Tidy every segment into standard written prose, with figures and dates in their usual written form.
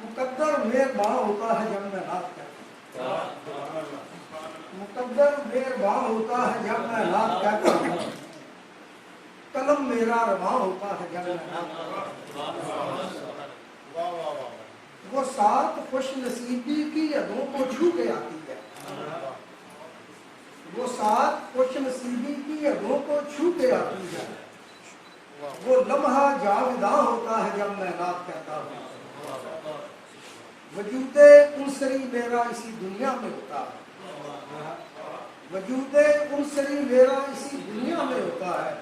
مقدر مہربان ہوتا ہے جب میں نعت کہتا ہوں، مقدر مہربان ہوتا ہے جب میں نعت کہتا ہوں، قلم میرا رواں ہوتا ہے جب میں نعت کہتا ہوں۔ وہ سات خوش نصیبی کی یادوں کو چھو کے آتی ہے، وہ سات خوش نصیبی کی یادوں کو چھو کے آتی ہے، وہ لمحہ جاوداں ہوتا ہے جب میں نعت کہتا ہوں۔ وجود انصری میرا اسی دنیا میں ہوتا ہے، وجود انصری میرا اسی دنیا میں ہوتا ہے،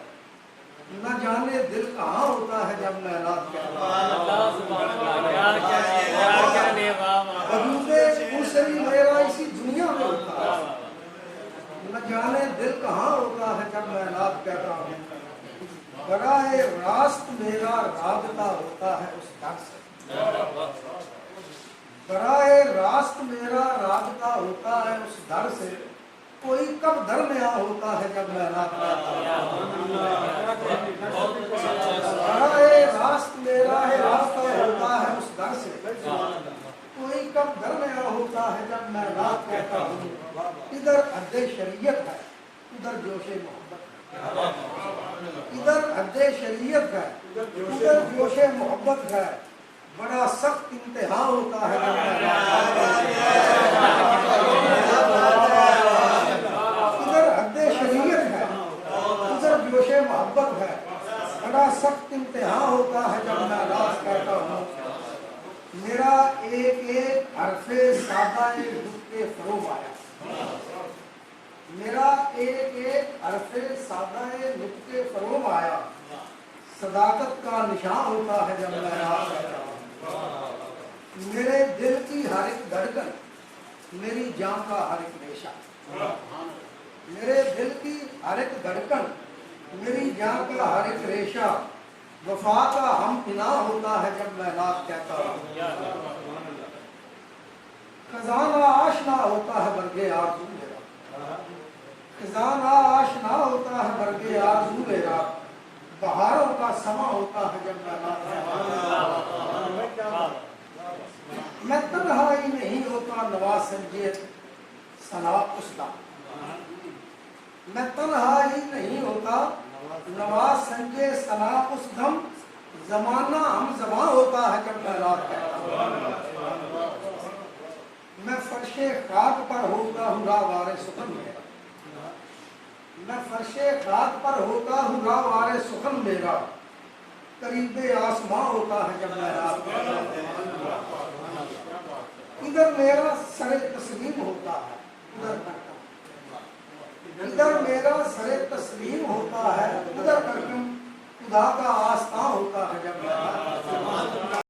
نہ جانے دل کہاں ہوتا ہے جب میں نعت کہتا ہوں۔ وجود انصری میرا اسی دنیا میں ہوتا ہے، نہ جانے دل کہاں ہوتا ہے جب میں نعت کہتا ہوں۔ براہ راست میرا رابطہ ہوتا ہے اس در سے، براہ راست میرا رابطہ ہوتا ہے اس در سے، کوئی کب درمیاں ہوتا ہے جب میں نعت کہتا ہوں۔ براہ راست میرا رابطہ ہوتا ہے اس در سے، کوئی کب درمیاں ہوتا ہے جب میں نعت کہتا ہوں۔ ادھر حد شریعت ہے ادھر جوش محبت ہے، ادھر حد شریعت ہے ادھر جوش محبت ہے، بڑا سخت امتحان ہوتا ہے جب میں نعت ادھر حد شریعت ہے ادھر جوش محبت ہے، بڑا سخت امتحان ہوتا ہے جب میں نعت کہتا ہوں۔ میرا ایک ایک حرف سادہ نطق فروغ آیا، میرا ایک ایک حرف سادہ نطق فروغ آیا، صداقت کا نشان ہوتا ہے جب میں نعت کہتا ہوں۔ میرے دل کی ہر ایک دھڑکن میری جان کا ہر ایک ریشہ، میرے دل کی ہر ایک دھڑکن میری جان کا ہر ایک ریشہ، وفا کا ہم پناہ ہوتا ہے جب میں نعت کہتا ہوں۔ خزانہ آشنا ہوتا ہے برگے آرزو میرا، خزانہ آشنا ہوتا ہے برگے آرزو میرا، بہاروں کا سما ہوتا ہے جب میں نعت کہتا ہوں۔ میں تنہائی نہیں ہوتا نواز سنجے ثنا اس دم، میں تنہائی نہیں ہوتا نواز سنجے ثنا اس دم، زمانہ ہم زباں ہوتا ہے جب میں نعت کہتا ہوں۔ میں فرش خاک پر ہوتا ہوں راہوار سخن میرا، میں فرش خاک پر ہوتا ہوں راہوار سخن میرا، قریب آسماں ہوتا ہے جب میں نعت کہتا ہوں۔ ادھر میرا سر تسلیم ہوتا ہے ادھر میرا سر تسلیم ہوتا ہے ادھر خدا کا آستاں ہوتا ہے جب میں